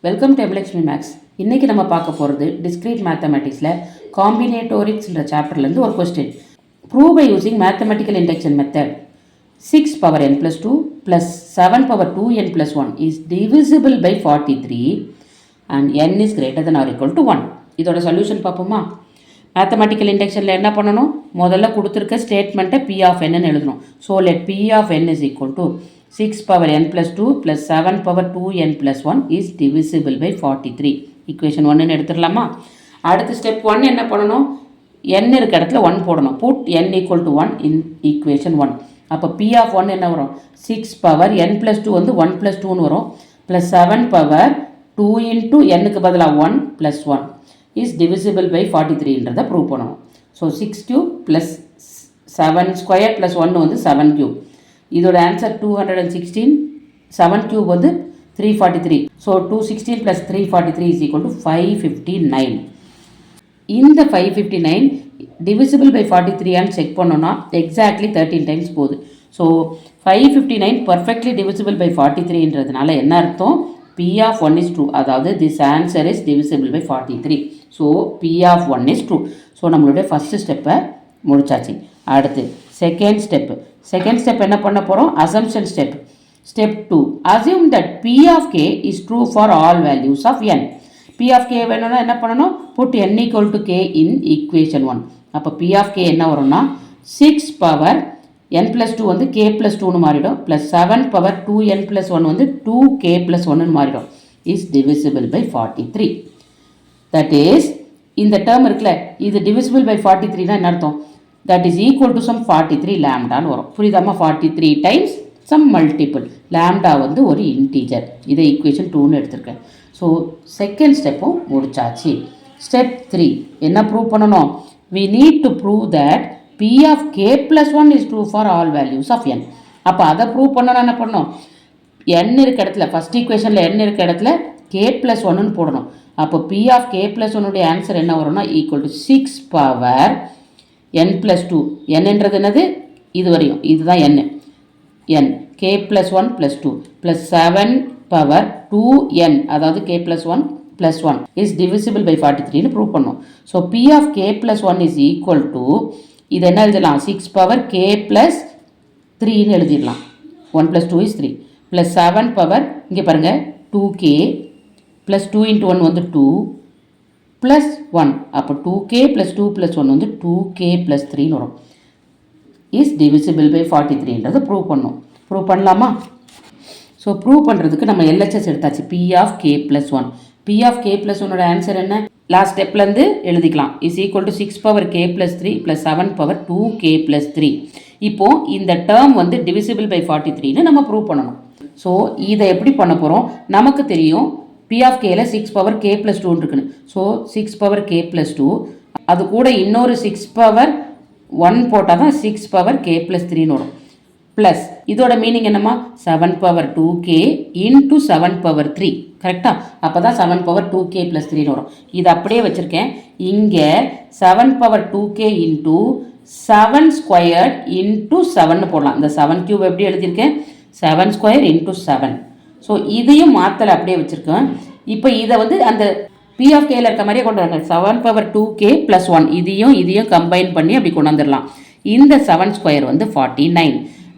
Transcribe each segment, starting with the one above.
Welcome to எம்எல்எக்ஸ்மி maths. இன்றைக்கி நம்ம பார்க்க போகிறது டிஸ்க்ரீட் மேத்தமெட்டிக்ஸில் காம்பினேட்டோரிக்ஸ்ன்ற சாப்டர்லேருந்து ஒரு question. Prove by using mathematical induction method 6 power n plus 2 plus 7 power 2n plus 1 is divisible by 43 and n is greater than or equal to 1. இதோட solution பார்ப்போமா? Mathematical இண்டக்ஷனில் என்ன பண்ணணும்? முதல்ல கொடுத்துருக்க ஸ்டேட்மெண்ட்டை P of n எழுதணும். So let P of n is equal to 6 power n plus 2 plus 7 power 2n plus 1 is divisible by 43. equation 1 எடுத்துடலாமா? அடுத்து step 1 என்ன பண்ணணும்? n இருக்க இடத்துல 1 போடணும். put n equal to 1 in equation 1. அப்போ P of 1 என்ன வரும்? 6 power n plus 2 வந்து 1 plus 2னு வரும். plus 7 power 2 into nக்கு பதிலாக 1 plus 1 is divisible by 43ன்றதை prove பண்ணணும். So 6 cube plus 7 square plus 1 வந்து 7 cube. இதோட ஆன்சர் 216. 7 cube வந்து 343. So 216 plus 343 is equal to 559. இந்த 559 divisible by 43 ஆன்னு செக் பண்ணோன்னா எக்ஸாக்ட்லி 13 டைம்ஸ் போகுது. ஸோ 559 பர்ஃபெக்ட்லி divisible by 43ன்றதுனால என்ன அர்த்தம்? P of 1 is true. அதாவது this answer is divisible by 43. So P of 1 is true. So நம்மளுடைய first ஸ்டெப்பை முடிச்சாச்சு. அடுத்து செகண்ட் ஸ்டெப் என்ன பண்ண போகிறோம்? Assumption step. Step 2, assume that P of k is true for all values of n. P of k வேணும்னா என்ன பண்ணணும்? put n equal to k in equation 1. அப்போ P of k என்ன வரும்னா 6 power n plus 2 வந்து k plus 2னு மாறிடும். plus 7 power 2n plus 1 வந்து 2k plus 1னு மாறிடும். is divisible by 43. that is இந்த டேர்ம் இருக்குல்ல, இது divisible by 43னா என்ன அர்த்தம்? that is equal to some 43 lambdaன்னு வரும். புரியுதாமா? 43 times some multiple. lambda வந்து ஒரு இன்டீஜர். இதை equation 2ன்னு எடுத்திருக்கேன். ஸோ செகண்ட் ஸ்டெப்பும் முடிச்சாச்சு. ஸ்டெப் 3 என்ன ப்ரூவ் பண்ணணும்? we need to prove that P of k plus 1 is true for all values of n. அப்போ அதை ப்ரூவ் பண்ணணும். என்ன பண்ணணும்? n இருக்க இடத்துல ஃபஸ்ட் ஈக்குவேஷனில் n இருக்க இடத்துல k plus 1ன்னு போடணும். அப்போ P of k plus 1உடைய ஆன்சர் என்ன வரும்னா equal to 6 power n plus 2. nன்றது என்னது? இது வரையும் இதுதான் n k plus 1 plus 2 plus 7 power 2n அதாவது k plus 1 plus 1 is divisible by 43ன்னு prove பண்ணோம். So P of k plus 1 is equal to இது என்ன எழுதலாம்? 6 power k plus 3ன்னு எழுதிடலாம். 1 plus 2 is 3 plus 7 power இங்கே பாருங்கள் 2k plus 2 into 1 வந்து 2 plus 1. அப்போ 2k plus 2 plus 1 வந்து 2k plus 3ன்னு வரும். is divisible by 43ன்றதை ப்ரூவ் பண்ணோம். ப்ரூவ் பண்ணலாமா? ஸோ ப்ரூவ் பண்ணுறதுக்கு நம்ம LHS எடுத்தாச்சு. P of k plus 1. P of k plus 1ஓட ஆன்சர் என்ன? லாஸ்ட் ஸ்டெப்லேருந்து எழுதிக்கலாம். Is equal to 6 power k plus 3 plus 7 power 2k plus 3. இப்போது இந்த டேர்ம் வந்து divisible by 43ன்னு நம்ம ப்ரூவ் பண்ணணும். ஸோ இதை எப்படி பண்ண போகிறோம்? நமக்கு தெரியும் P of kல 6 power k plus 2 இருக்குன்னு. ஸோ 6 power k plus 2 அது கூட இன்னொரு 6 power 1 போட்டால் தான் 6 power k plus 3ன்னு வரும். ப்ளஸ் இதோட மீனிங் என்னம்மா? 7 power 2k into 7 power 3. கரெக்டாக? அப்போ தான் 7 power 2k plus 3ன்னு வரும். இது அப்படியே வச்சுருக்கேன். இங்கே 7 power 2k into 7 squared into 7ன்னு போடலாம். இந்த 7 cube எப்படி எழுதியிருக்கேன்? 7 square into 7. ஸோ இதையும் மாற்றலை, அப்படியே வச்சுருக்கேன். இப்போ இதை வந்து அந்த P of kல இருக்க மாதிரியே கொண்டு வராங்க. 7 power 2k plus 1 இதையும் கம்பைன் பண்ணி அப்படி கொண்டு வந்துடலாம். இந்த 7 ஸ்கொயர் வந்து 49.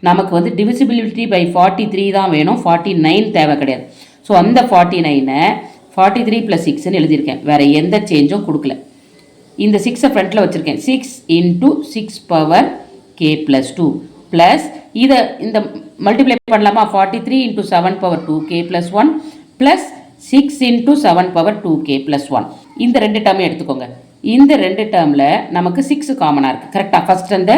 நமக்கு வந்து divisibility by 43 தான் வேணும், 49 தேவை கிடையாது. ஸோ அந்த 49ஐ 43 plus 6ன்னு எழுதியிருக்கேன். வேறு எந்த சேஞ்சும் கொடுக்கல. இந்த 6ஐ ஃப்ரண்ட்டில் வச்சுருக்கேன். 6 into 6 power k plus 2 plus இதை இந்த மல்டிப்ளை பண்ணலாமா? 43 into 7 power 2k plus 1 plus 6 into 7 power 2k plus 1. இந்த ரெண்டு டேர்மையும் எடுத்துக்கோங்க. இந்த ரெண்டு டேர்மில் நமக்கு 6 காமனாக இருக்குது. கரெக்டாக? ஃபஸ்ட் அந்த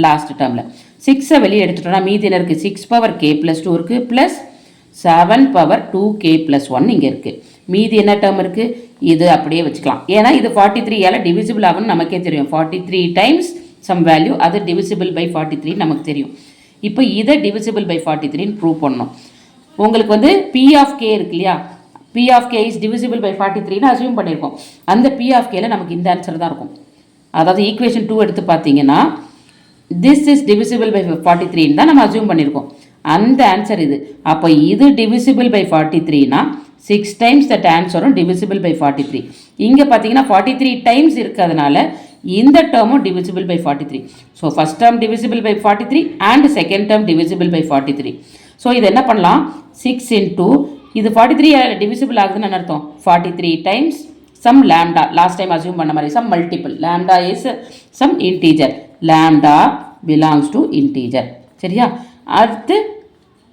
லாஸ்ட் டேர்மில் 6ஐ வெளியே எடுத்துட்டோம்னா மீதி என்ன இருக்குது? 6 power k plus 2 இருக்குது ப்ளஸ் 7 power 2k plus 1 இங்கே இருக்குது. மீதி என்ன டேர்ம் இருக்குது? இது அப்படியே வச்சுக்கலாம். ஏன்னா இது 43ஆல் டிவிசிபிள் ஆகும்னு நமக்கே தெரியும். 43 டைம்ஸ் சம் வேல்யூ, அது divisible by 43 நமக்கு தெரியும். இப்போ இதை divisible by 43ன்னு ப்ரூவ் பண்ணணும். உங்களுக்கு வந்து P of k இருக்கு இல்லையா? P of k is divisible by 43ன்னு அசியூம் பண்ணியிருக்கோம். அந்த P of kல நமக்கு இந்த ஆன்சர் தான் இருக்கும். அதாவது ஈக்குவேஷன் 2 எடுத்து பார்த்தீங்கன்னா this is divisible by 43ன்னு தான் நம்ம அசியூம் பண்ணியிருக்கோம். அந்த ஆன்சர் இது. அப்போ இது divisible by 43னா 6 times that answer divisible by 43. இங்கே பார்த்தீங்கன்னா 43 times இருக்கிறதுனால இந்த டேர்மும் divisible by 43. So first term divisible by 43 and second term divisible by 43. So இது என்ன பண்ணலாம் 6 into இது 43 divisible ஆகுதுன்னு அர்த்தம் 43 times some lambda. Last time assume பண்ண மாதிரி some multiple. Lambda is some integer. Lambda belongs to integer. சரியா? அடுத்து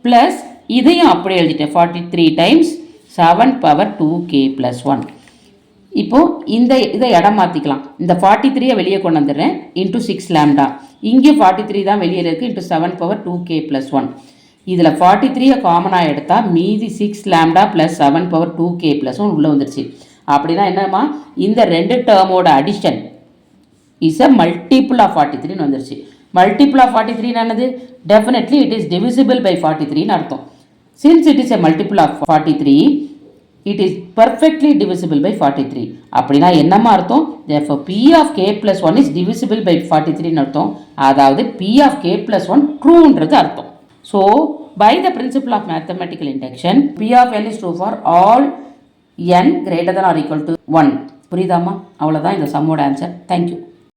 ப்ளஸ் இதையும் அப்படியே எழுதிட்டேன் 43 times 7 power 2k plus 1. இப்போது இதை இடம் மாற்றிக்கலாம். இந்த 43 வெளியே கொண்டு வந்துடுறேன் இன்ட்டு 6 லேம்டா. இங்கே 43 தான் வெளியில் இருக்குது இன்ட்டு 7 power 2k plus 1. இதில் 43 காமனாக எடுத்தால் மீதி 6 lambda plus 7 power 2k plus 1 உள்ளே வந்துருச்சு. அப்படின்னா என்னம்மா இந்த ரெண்டு டேர்மோட addition is a multiple of 43ன்னு வந்துருச்சு. மல்டிபிள் ஆஃப் 43 என்னது? Definitely it is divisible by 43ன்னு அர்த்தம். Since it is a multiple of 43, it is perfectly divisible by 43. அப்படின்னா என்னமா அர்த்தம்? Therefore, P of k plus 1 is divisible by 43 அர்த்தம். அதாவது P of k plus 1 trueன்றது அர்த்தம். So, by the principle of mathematical induction, P of n is true for all n greater than or equal to 1. புரியுதாமா? அவ்வளோதான் இந்த சம்மோட answer. Thank you.